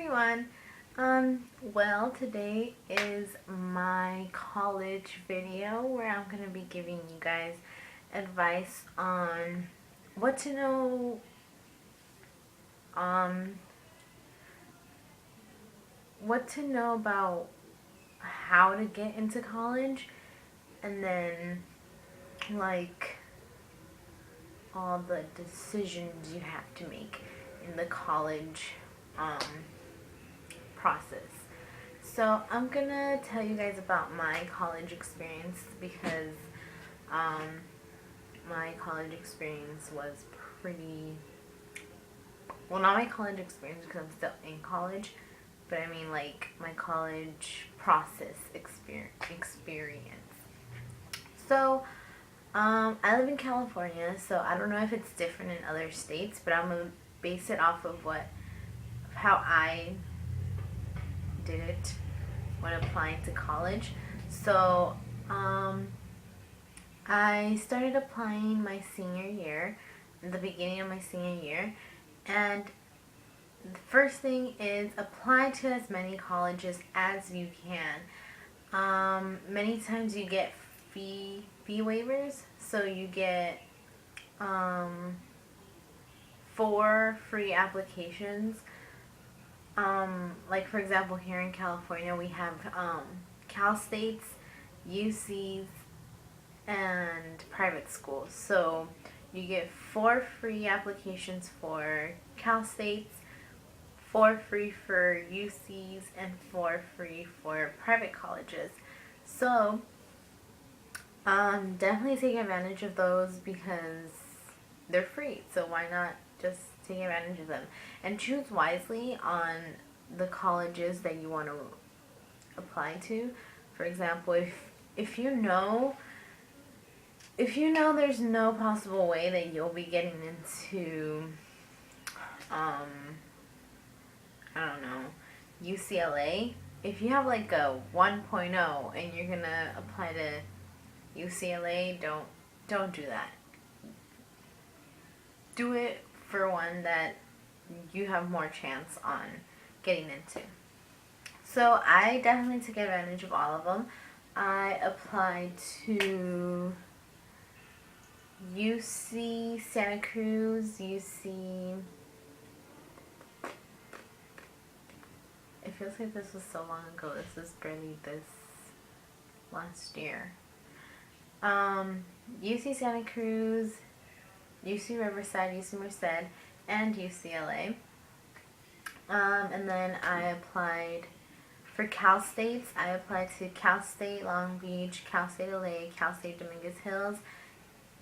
everyone. Well, today is my college video where I'm going to be giving you guys advice on what to know, um, about how to get into college, and then like all the decisions you have to make in the college um, process. So I'm gonna tell you guys about my college experience because um, my college experience was pretty, well, not my college experience because I'm still in college, but I mean like my college process experience. So I live in California, so I don't know if it's different in other states, but I'm gonna base it off of how I did it when applying to college. So, I started applying my senior year, in the beginning of my senior year, and the first thing is apply to as many colleges as you can. Many times you get fee waivers, so you get 4 free applications. Like for example, here in California, we have Cal States, UCs, and private schools. So you get 4 free applications for Cal States, 4 free for UCs, and 4 free for private colleges. So definitely take advantage of those because they're free. So why not just take advantage of them and choose wisely on the colleges that you want to apply to. For example, if you know there's no possible way that you'll be getting into I don't know, UCLA, if you have like a 1.0 and you're gonna apply to UCLA, don't do that. Do it for one that you have more chance on getting into. So I definitely took advantage of all of them. I applied to UC Santa Cruz, UC. It feels like this was so long ago. This is barely this last year. UC Santa Cruz, UC Riverside, UC Merced, and UCLA. And then I applied for Cal States. I applied to Cal State Long Beach, Cal State LA, Cal State Dominguez Hills,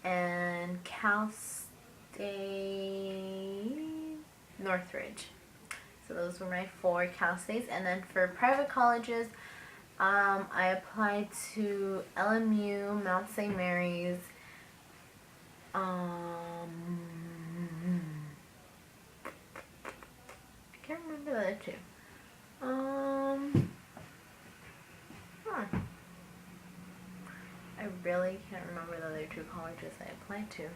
and Cal State Northridge. So those were my 4 Cal States. And then for private colleges, I applied to LMU, Mount St. Mary's, I can't remember the other 2. I really can't remember the other 2 colleges I applied to.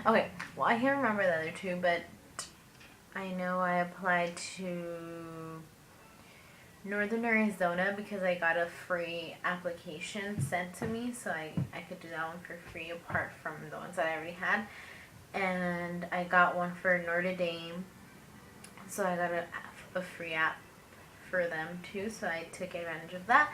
Okay, well, I can't remember the other 2, but I know I applied to Northern Arizona because I got a free application sent to me, so I could do that one for free apart from the ones that I already had. And I got one for Notre Dame, so I got a free app for them too, so I took advantage of that.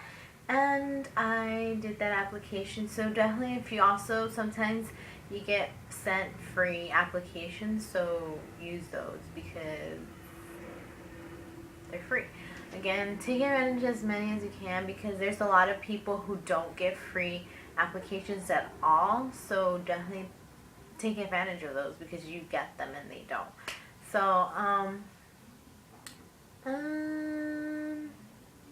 And I did that application. So definitely, if you also, sometimes you get sent free applications, so use those because they're free. Again, take advantage of as many as you can because there's a lot of people who don't get free applications at all. So definitely take advantage of those because you get them and they don't. So,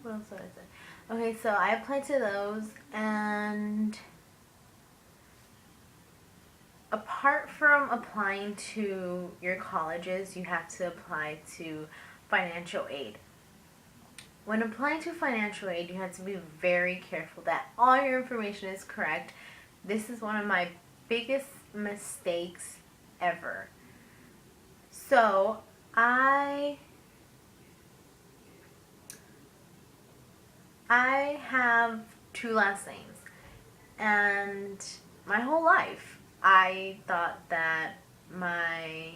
what else did I say? Okay, so I applied to those, and apart from applying to your colleges, you have to apply to financial aid. When applying to financial aid, you have to be very careful that all your information is correct. This is one of my biggest mistakes ever. So I have two last names, and my whole life I thought that my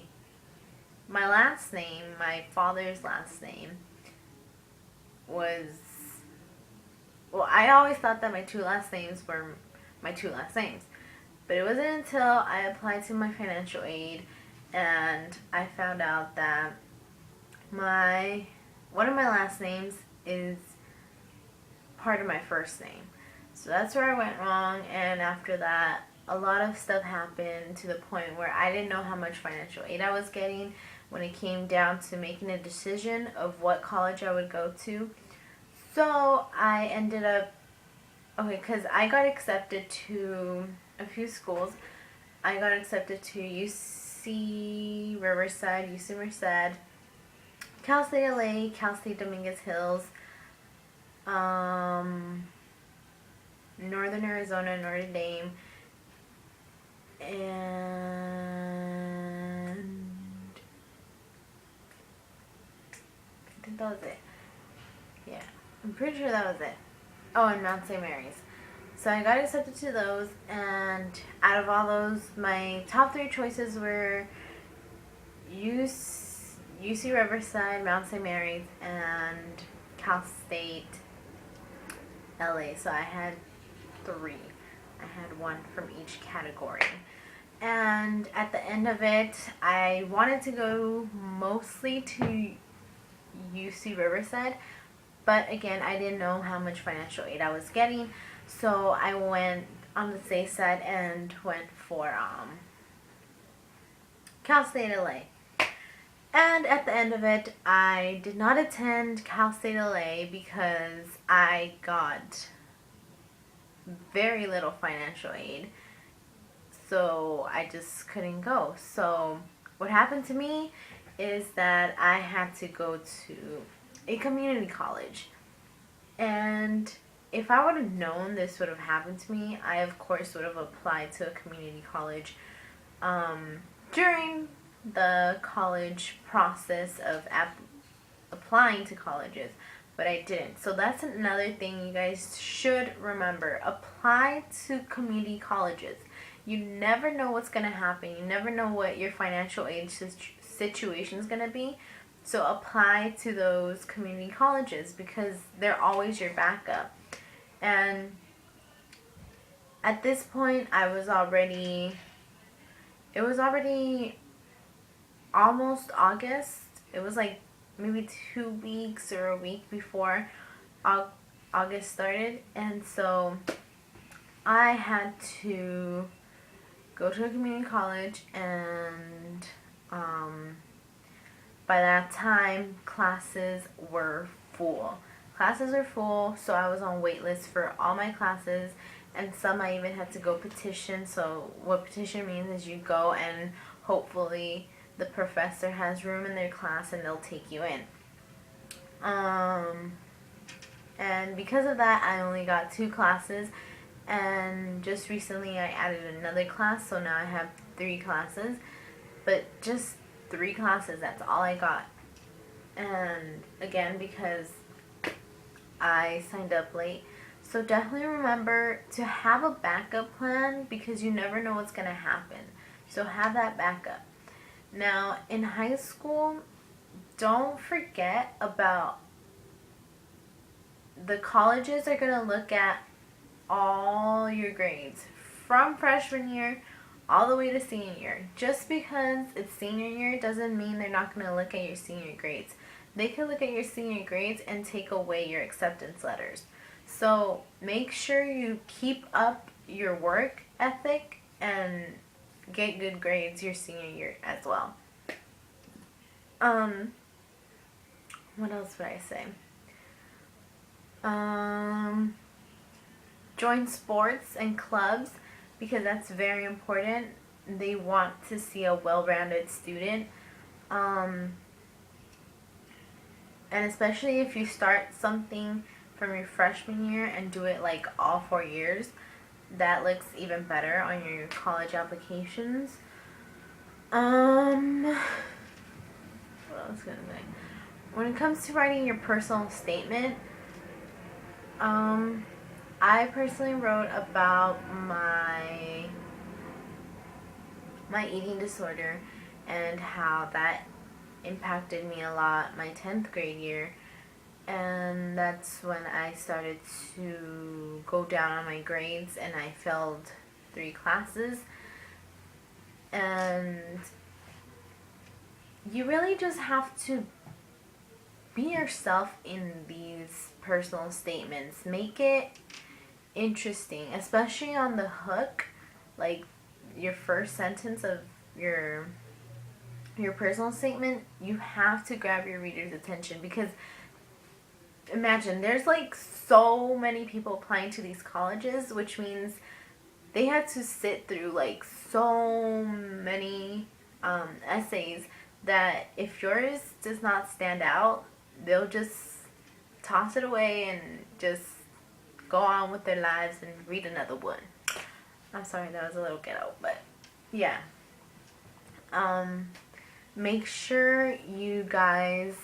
last name, my father's last name, was, well, I always thought that my two last names were my two last names. But it wasn't until I applied to my financial aid and I found out that one of my last names is part of my first name. So that's where I went wrong, and after that a lot of stuff happened to the point where I didn't know how much financial aid I was getting when it came down to making a decision of what college I would go to. So I ended up, because I got accepted to a few schools. I got accepted to UC Riverside, UC Merced, Cal State LA, Cal State Dominguez Hills, Northern Arizona, Notre Dame, and I think that was it. Yeah, I'm pretty sure that was it. Oh, and Mount St. Mary's. So I got accepted to those, and out of all those, my top three choices were UC Riverside, Mount St. Mary's, and Cal State LA. So I had three. I had one from each category. And at the end of it, I wanted to go mostly to UC Riverside, but again, I didn't know how much financial aid I was getting, so I went on the safe side and went for Cal State LA. And at the end of it, I did not attend Cal State LA because I got very little financial aid, so I just couldn't go. So what happened to me is that I had to go to a community college, and if I would have known this would have happened to me, I of course would have applied to a community college during the college process of applying to colleges, but I didn't. So that's another thing you guys should remember. Apply to community colleges. You never know what's going to happen. You never know what your financial aid situation is going to be. So apply to those community colleges because they're always your backup. And at this point, it was already almost August. It was like maybe 2 weeks or a week before August started. And so I had to go to a community college, and by that time, classes were full. So I was on wait list for all my classes, and some I even had to go petition. So what petition means is you go and hopefully the professor has room in their class and they'll take you in. And because of that, I only got 2 classes, and just recently I added another class, so now I have 3 classes, but just 3 classes, that's all I got. And again, because I signed up late. So definitely remember to have a backup plan because you never know what's going to happen. So have that backup. Now, in high school, don't forget about the colleges are going to look at all your grades from freshman year all the way to senior year. Just because it's senior year doesn't mean they're not going to look at your senior grades. They could look at your senior grades and take away your acceptance letters. So make sure you keep up your work ethic and get good grades your senior year as well. What else would I say? Join sports and clubs because that's very important. They want to see a well-rounded student. And especially if you start something from your freshman year and do it like all 4 years, that looks even better on your college applications. What else gonna say? When it comes to writing your personal statement, I personally wrote about my eating disorder and how that impacted me a lot my 10th grade year. And that's when I started to go down on my grades and I failed 3 classes. And you really just have to be yourself in these personal statements. Make it interesting, especially on the hook, like your first sentence of your personal statement. You have to grab your reader's attention, because imagine there's like so many people applying to these colleges, which means they had to sit through like so many essays that if yours does not stand out, they'll just toss it away and just go on with their lives and read another one. I'm sorry, that was a little ghetto, but yeah. Make sure you guys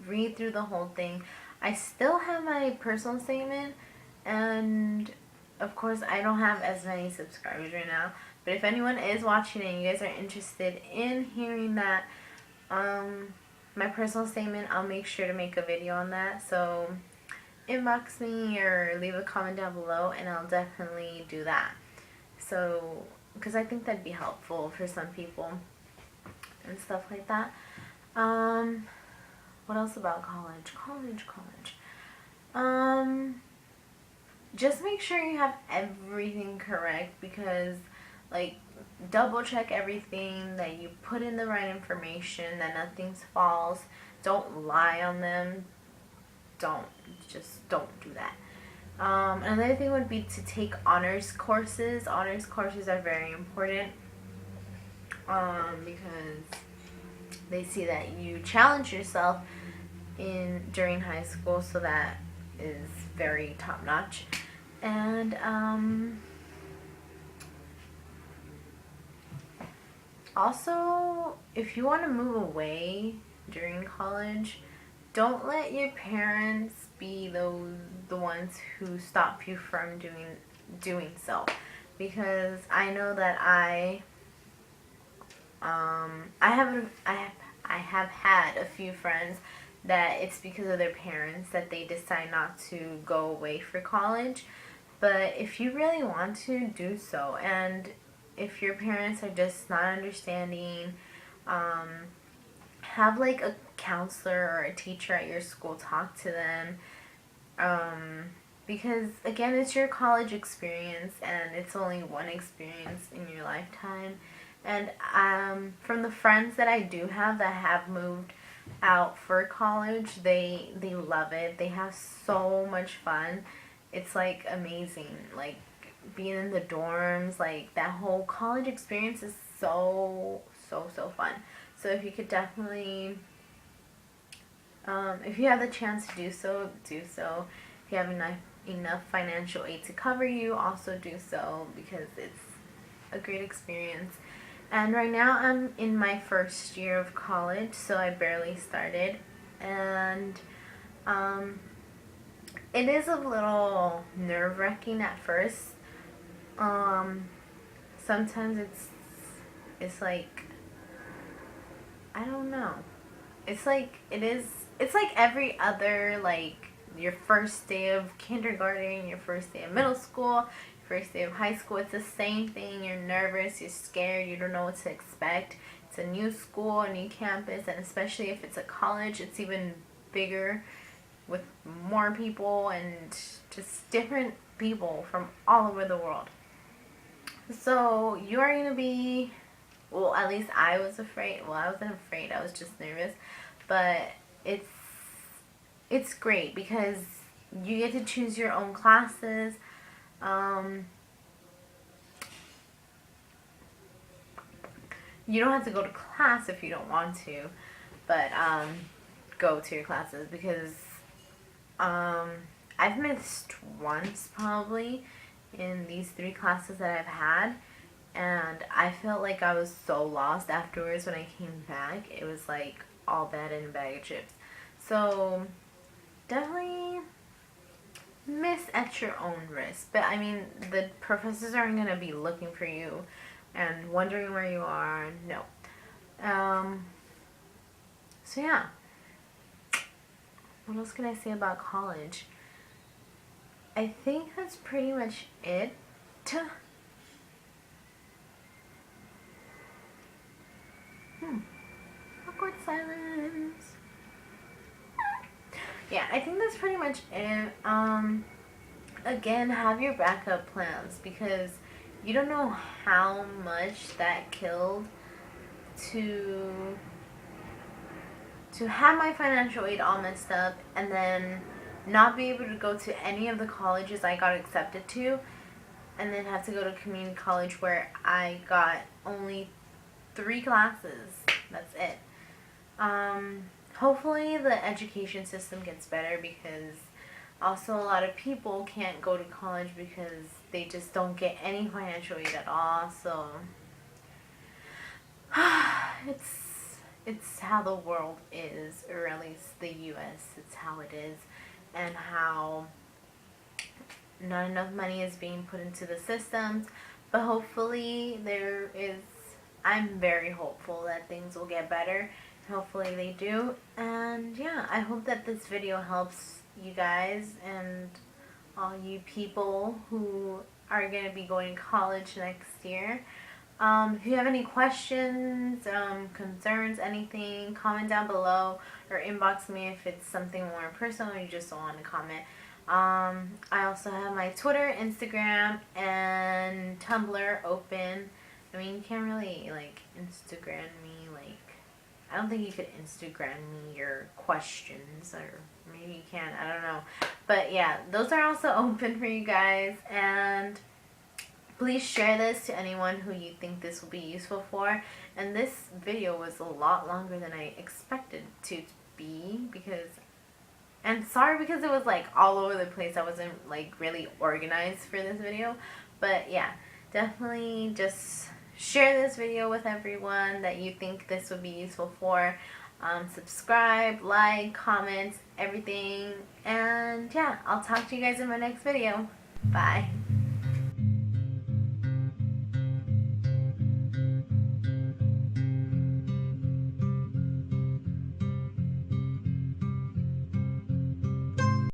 read through the whole thing. I still have my personal statement, and of course I don't have as many subscribers right now, but if anyone is watching and you guys are interested in hearing that, my personal statement, I'll make sure to make a video on that. So inbox me or leave a comment down below and I'll definitely do that. So, because I think that'd be helpful for some people and stuff like that. What else about college? Just make sure you have everything correct, because like double check everything, that you put in the right information, that nothing's false. Don't lie on them. Don't do that. Another thing would be to take honors courses. Honors courses are very important because they see that you challenge yourself during high school, so that is very top notch. And also, if you want to move away during college, don't let your parents be the ones who stop you from doing so, because I know that I have had a few friends that it's because of their parents that they decide not to go away for college. But if you really want to, do so. And if your parents are just not understanding, have like a counselor or a teacher at your school talk to them, because again, it's your college experience and it's only one experience in your lifetime. And from the friends that I do have that have moved out for college, they love it. They have so much fun. It's like amazing, like being in the dorms, like that whole college experience is so fun. So if you could definitely, if you have the chance to do so, do so. If you have enough financial aid to cover you, also do so, because it's a great experience. And right now I'm in my first year of college, so I barely started. And it is a little nerve-wracking at first. Sometimes it's like, I don't know. It's like every other, like your first day of kindergarten, your first day of middle school, first day of high school. It's the same thing. You're nervous, you're scared, you don't know what to expect. It's a new school, a new campus, and especially if it's a college, it's even bigger with more people and just different people from all over the world. So you are going to be, well, at least I was afraid. Well, I wasn't afraid, I was just nervous. But it's great because you get to choose your own classes. You don't have to go to class if you don't want to, but go to your classes, because I've missed once probably in these 3 classes that I've had, and I felt like I was so lost afterwards when I came back. It was like all bad in a bag of chips. So definitely miss at your own risk. But I mean, the professors aren't gonna be looking for you and wondering where you are. No. So yeah. What else can I say about college? I think that's pretty much it. Awkward silence. Yeah, I think that's pretty much it. Again, have your backup plans because you don't know how much that killed to have my financial aid all messed up and then not be able to go to any of the colleges I got accepted to, and then have to go to community college where I got only 3 classes. That's it. Hopefully the education system gets better because also a lot of people can't go to college because they just don't get any financial aid at all. So it's how the world is, or at least the US, it's how it is, and how not enough money is being put into the systems. But hopefully I'm very hopeful that things will get better. Hopefully they do. And yeah, I hope that this video helps you guys and all you people who are going to be going to college next year. If you have any questions, concerns, anything, comment down below or inbox me if it's something more personal or you just don't want to comment. I also have my Twitter, Instagram, and Tumblr open. I mean, you can't really, like, Instagram me, like, I don't think you could Instagram me your questions, or maybe you can, I don't know. But yeah, those are also open for you guys, and please share this to anyone who you think this will be useful for. And this video was a lot longer than I expected to be, and sorry because it was like all over the place. I wasn't like really organized for this video. But yeah, definitely just share this video with everyone that you think this would be useful for. Subscribe, like, comment, everything. And yeah, I'll talk to you guys in my next video. Bye.